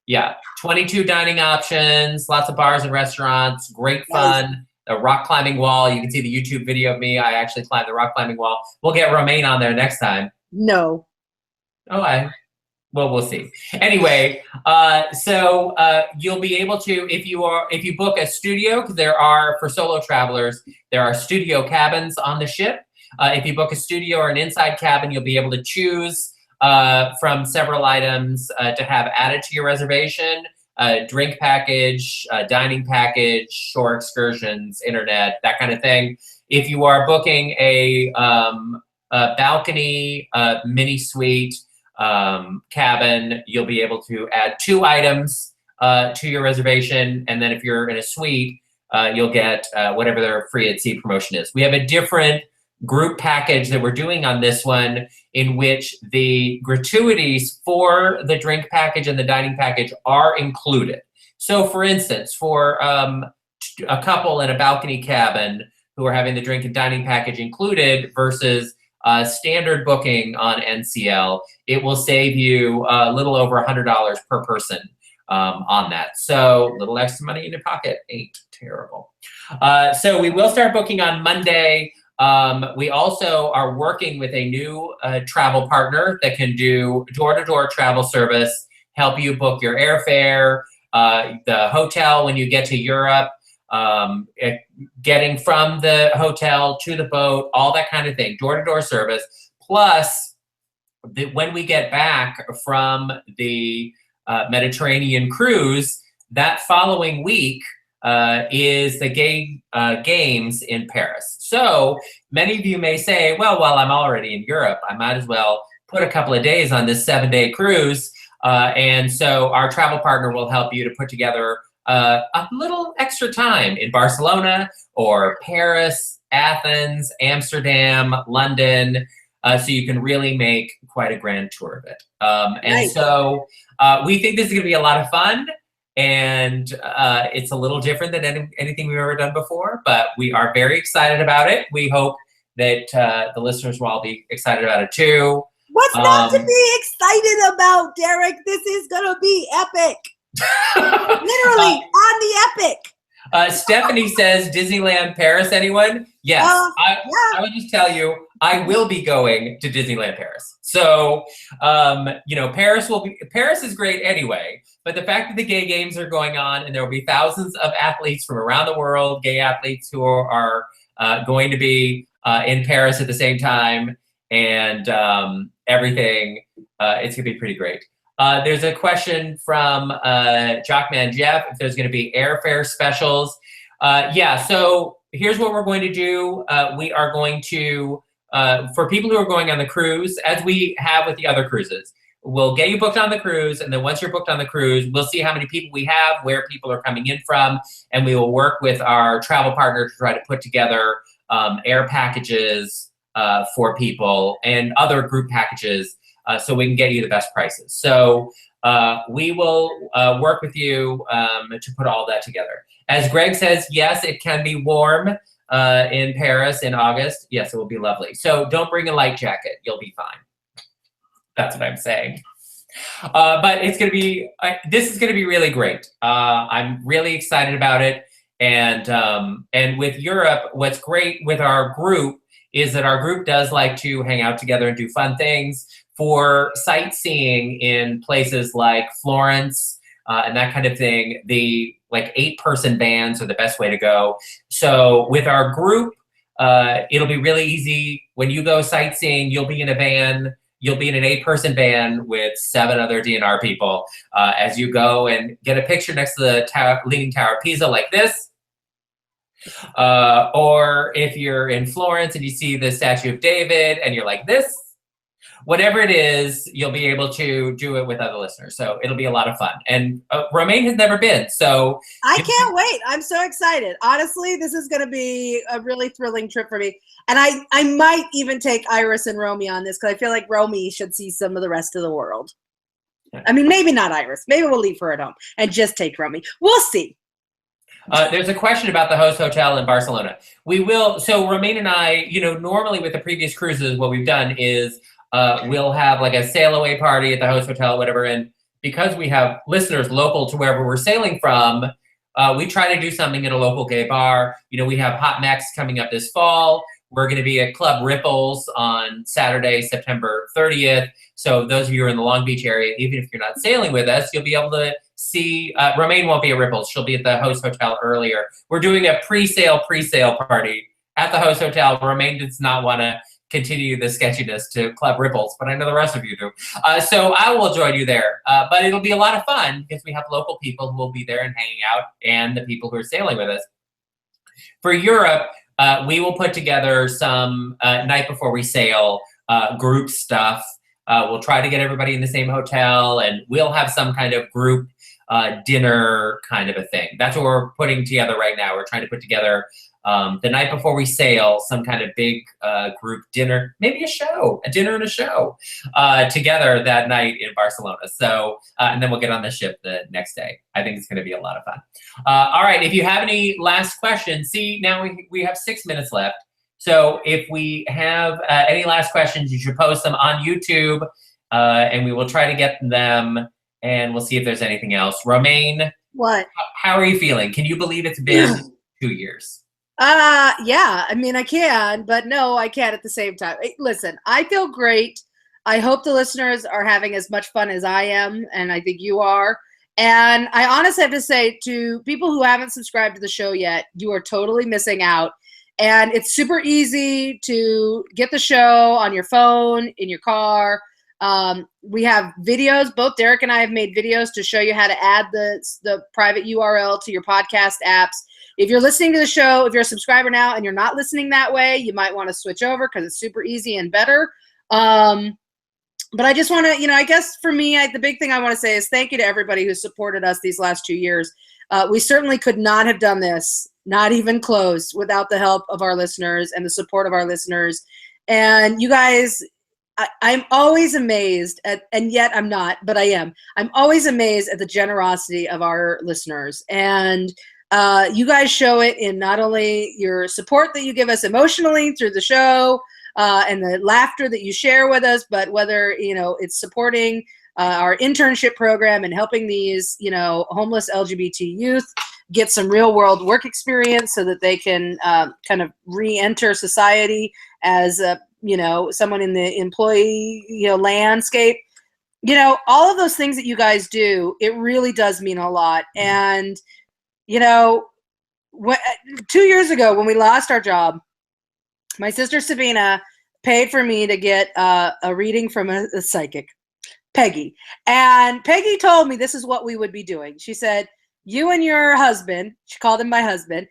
Yeah, 22 dining options, lots of bars and restaurants, great fun. A rock climbing wall. You can see the YouTube video of me. I actually climbed the rock climbing wall. We'll get Romaine on there next time. No. Oh, we'll see. Anyway, so you'll be able to, if you book a studio, because for solo travelers, there are studio cabins on the ship. If you book a studio or an inside cabin, you'll be able to choose from several items to have added to your reservation. Drink package, dining package, shore excursions, internet, that kind of thing. If you are booking a balcony, mini suite, cabin, you'll be able to add 2 items to your reservation. And then if you're in a suite, you'll get whatever their free at sea promotion is. We have a different group package that we're doing on this one, in which the gratuities for the drink package and the dining package are included. So for instance, for a couple in a balcony cabin who are having the drink and dining package included versus standard booking on NCL, it will save you a little over $100 per person on that. So a little extra money in your pocket ain't terrible. So we will start booking on Monday. We also are working with a new travel partner that can do door-to-door travel service, help you book your airfare, the hotel when you get to Europe, getting from the hotel to the boat, all that kind of thing, door-to-door service. Plus, when we get back from the Mediterranean cruise, that following week is the gay games in Paris. So many of you may say, well, while I'm already in Europe, I might as well put a couple of days on this 7-day cruise. And so our travel partner will help you to put together a little extra time in Barcelona or Paris, Athens, Amsterdam, London, so you can really make quite a grand tour of it. And so we think this is going to be a lot of fun, and it's a little different than anything we've ever done before, but we are very excited about it. We hope that the listeners will all be excited about it too. What's not to be excited about, Derek? This is going to be epic. Literally on the epic. Stephanie says Disneyland Paris, anyone? Yes. I would just tell you, I will be going to Disneyland Paris. So, Paris is great anyway, but the fact that the gay games are going on and there will be thousands of athletes from around the world, gay athletes who are going to be in Paris at the same time, and everything, it's gonna be pretty great. There's a question from Jockman Jeff, if there's gonna be airfare specials. Yeah, so here's what we're going to do. We are going to, for people who are going on the cruise, as we have with the other cruises, we'll get you booked on the cruise, and then once you're booked on the cruise, we'll see how many people we have, where people are coming in from, and we will work with our travel partner to try to put together air packages for people and other group packages so we can get you the best prices. So we will work with you to put all that together. As Greg says, yes, it can be warm in Paris in August. Yes, it will be lovely. So don't bring a light jacket. You'll be fine. That's what I'm saying. But it's going to be, this is going to be really great. I'm really excited about it. And with Europe, what's great with our group is that our group does like to hang out together and do fun things. For sightseeing in places like Florence and that kind of thing, the 8-person vans are the best way to go. So with our group, it'll be really easy. When you go sightseeing, you'll be in a van. You'll be in an 8-person van with 7 other DNR people as you go and get a picture next to the Leaning Tower of Pisa like this. Or if you're in Florence and you see the Statue of David and you're like this, whatever it is, you'll be able to do it with other listeners. So it'll be a lot of fun. And Romaine has never been, so. I can't wait. I'm so excited. Honestly, this is going to be a really thrilling trip for me. And I might even take Iris and Romy on this because I feel like Romy should see some of the rest of the world. I mean, maybe not Iris. Maybe we'll leave her at home and just take Romy. We'll see. There's a question about the host hotel in Barcelona. We will, so Romaine and I, normally with the previous cruises, what we've done is we'll have like a sail away party at the host hotel, whatever. And because we have listeners local to wherever we're sailing from, we try to do something at a local gay bar. We have Hot Mex coming up this fall. We're going to be at Club Ripples on Saturday, September 30th. So those of you who are in the Long Beach area, even if you're not sailing with us, you'll be able to see, Romaine won't be at Ripples. She'll be at the host hotel earlier. We're doing a pre-sale party at the host hotel. Romaine does not want to continue the sketchiness to Club Ripples, but I know the rest of you do. So I will join you there. But it'll be a lot of fun because we have local people who will be there and hanging out and the people who are sailing with us. For Europe, we will put together some night before we sail group stuff. We'll try to get everybody in the same hotel, and we'll have some kind of group dinner kind of a thing. That's what we're putting together right now. We're trying to put together the night before we sail, some kind of big group dinner, maybe a dinner and a show together that night in Barcelona. So, and then we'll get on the ship the next day. I think it's going to be a lot of fun. All right, if you have any last questions, now we have 6 minutes left. So if we have any last questions, you should post them on YouTube, and we will try to get them, and we'll see if there's anything else. Romaine, what? How are you feeling? Can you believe it's been 2 years? Yeah, I mean, I can, but no, I can't at the same time. Listen, I feel great. I hope the listeners are having as much fun as I am, and I think you are. And I honestly have to say, to people who haven't subscribed to the show yet, you are totally missing out. And it's super easy to get the show on your phone, in your car. We have videos. Both Derek and I have made videos to show you how to add the private URL to your podcast apps. If you're listening to the show, if you're a subscriber now and you're not listening that way, you might want to switch over because it's super easy and better. But I just want to, I guess for me, the big thing I want to say is thank you to everybody who supported us these last 2 years. We certainly could not have done this, not even close, without the help of our listeners and the support of our listeners. And you guys, I'm always amazed at, and yet I'm not, but I am. I'm always amazed at the generosity of our listeners. And you guys show it in not only your support that you give us emotionally through the show and the laughter that you share with us, but whether, it's supporting our internship program and helping these, homeless LGBT youth get some real world work experience so that they can kind of re-enter society as, someone in the employee, landscape. All of those things that you guys do, it really does mean a lot. And 2 years ago when we lost our job, my sister Sabina paid for me to get a reading from a psychic, Peggy. And Peggy told me this is what we would be doing. She said, you and your husband, she called him my husband,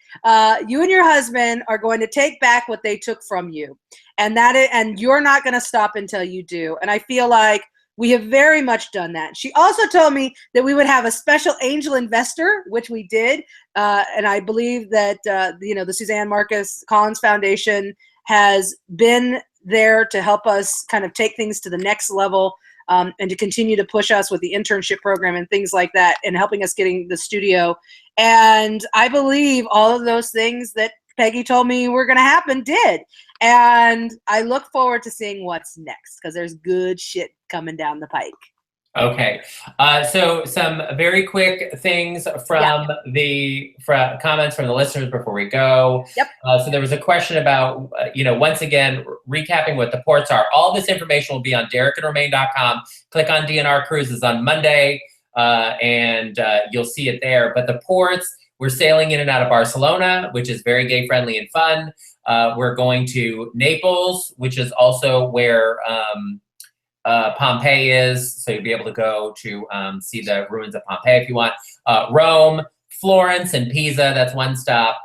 you and your husband are going to take back what they took from you. And you're not going to stop until you do. And I feel like we have very much done that. She also told me that we would have a special angel investor, which we did. And I believe that, the Suzanne Marcus Collins Foundation has been there to help us kind of take things to the next level and to continue to push us with the internship program and things like that and helping us getting the studio. And I believe all of those things that Peggy told me were going to happen did. And I look forward to seeing what's next because there's good shit coming down the pike. Okay. So some very quick things from comments from the listeners before we go. Yep. So there was a question about, once again, recapping what the ports are. All this information will be on derekandromaine.com. Click on DNR Cruises on Monday, and you'll see it there. But the ports, we're sailing in and out of Barcelona, which is very gay-friendly and fun. We're going to Naples, which is also where Pompeii is, so you'll be able to go to see the ruins of Pompeii if you want. Rome, Florence, and Pisa, that's one stop.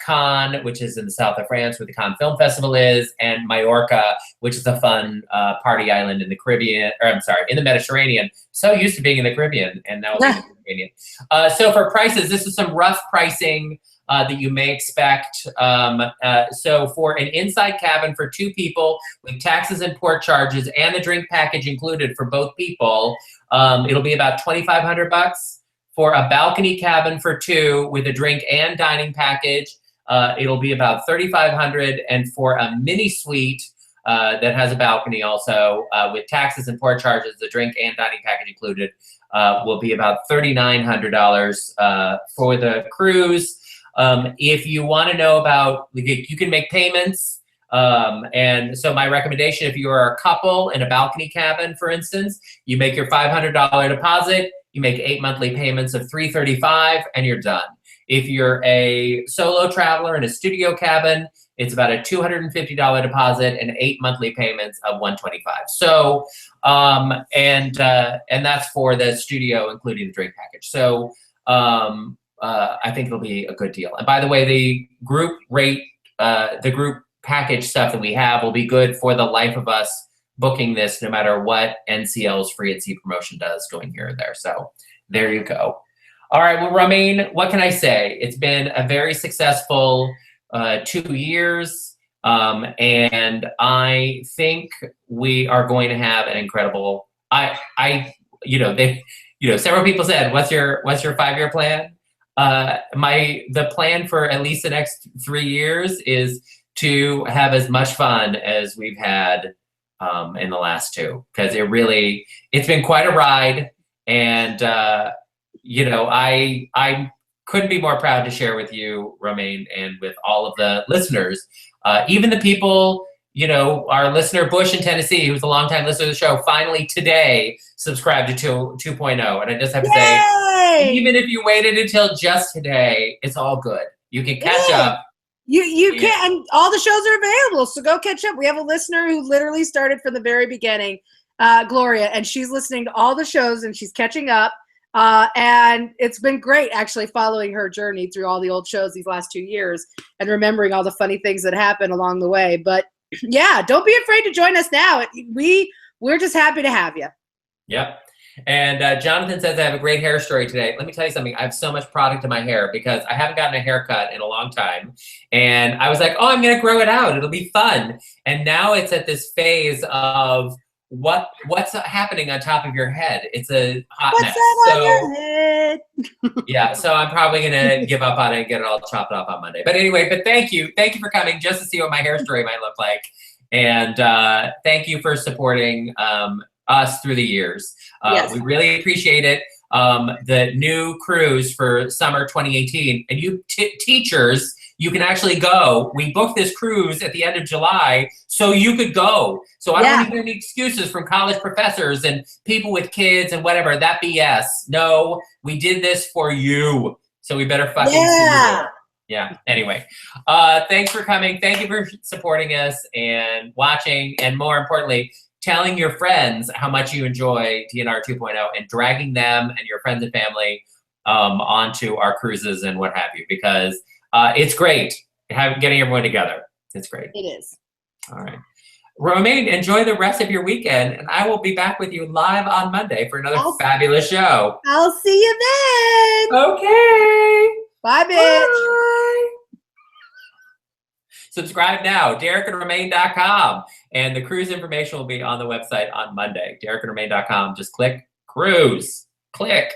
Cannes, which is in the south of France, where the Cannes Film Festival is, and Majorca, which is a fun party island in the Caribbean, in the Mediterranean. So used to being in the Caribbean, and now it's in the Mediterranean. So for prices, this is some rough pricing that you may expect. So for an inside cabin for 2 people with taxes and port charges and the drink package included for both people, it'll be about $2,500. For a balcony cabin for 2 with a drink and dining package, it'll be about $3,500. And for a mini suite that has a balcony also with taxes and port charges, the drink and dining package included, will be about $3,900 for the cruise. If you want to know about, you can make payments. And so my recommendation, if you are a couple in a balcony cabin, for instance, you make your $500 deposit, you make 8 monthly payments of $335, and you're done. If you're a solo traveler in a studio cabin, it's about a $250 deposit and 8 monthly payments of $125. So, and that's for the studio, including the drink package. So, I think it'll be a good deal. And by the way, the group rate, the group package stuff that we have will be good for the life of us booking this, no matter what NCL's Free at Sea promotion does going here or there. So there you go. All right, well, Romaine, what can I say? It's been a very successful 2 years. And I think we are going to have an incredible, several people said, what's your 5-year plan? The plan for at least the next 3 years is to have as much fun as we've had in the last 2, because it's been quite a ride. And, I couldn't be more proud to share with you, Romaine, and with all of the listeners, even the people, our listener Bush in Tennessee, who's a longtime listener to the show, finally today subscribed to 2.0. And I just have to say, even if you waited until just today, it's all good. You can catch up. You can, and all the shows are available, so go catch up. We have a listener who literally started from the very beginning, Gloria, and she's listening to all the shows and she's catching up. And it's been great actually following her journey through all the old shows these last 2 years and remembering all the funny things that happened along the way. But yeah, don't be afraid to join us now. We're just happy to have you. Yep. And Jonathan says, I have a great hair story today. Let me tell you something. I have so much product in my hair because I haven't gotten a haircut in a long time. And I was like, oh, I'm going to grow it out. It'll be fun. And now it's at this phase of what's happening on top of your head. It's a hot mess. What's on your head? Yeah, so I'm probably going to give up on it and get it all chopped off on Monday. But anyway, thank you. Thank you for coming just to see what my hair story might look like. And thank you for supporting us through the years. Yes. We really appreciate it. The new cruise for summer 2018, and you teachers, you can actually go. We booked this cruise at the end of July so you could go. So I don't want to hear any excuses from college professors and people with kids and whatever, that BS. No, we did this for you. So we better fucking see you. Yeah. Anyway, thanks for coming. Thank you for supporting us and watching, and more importantly, telling your friends how much you enjoy DNR 2.0 and dragging them and your friends and family onto our cruises and what have you, because it's great getting everyone together. It's great. It is. All right. Romaine, enjoy the rest of your weekend, and I will be back with you live on Monday for another fabulous show. I'll see you then. Okay. Bye, bitch. Bye. Subscribe now, DerekandRomaine.com. And the cruise information will be on the website on Monday, DerekandRomaine.com. Just click cruise. Click.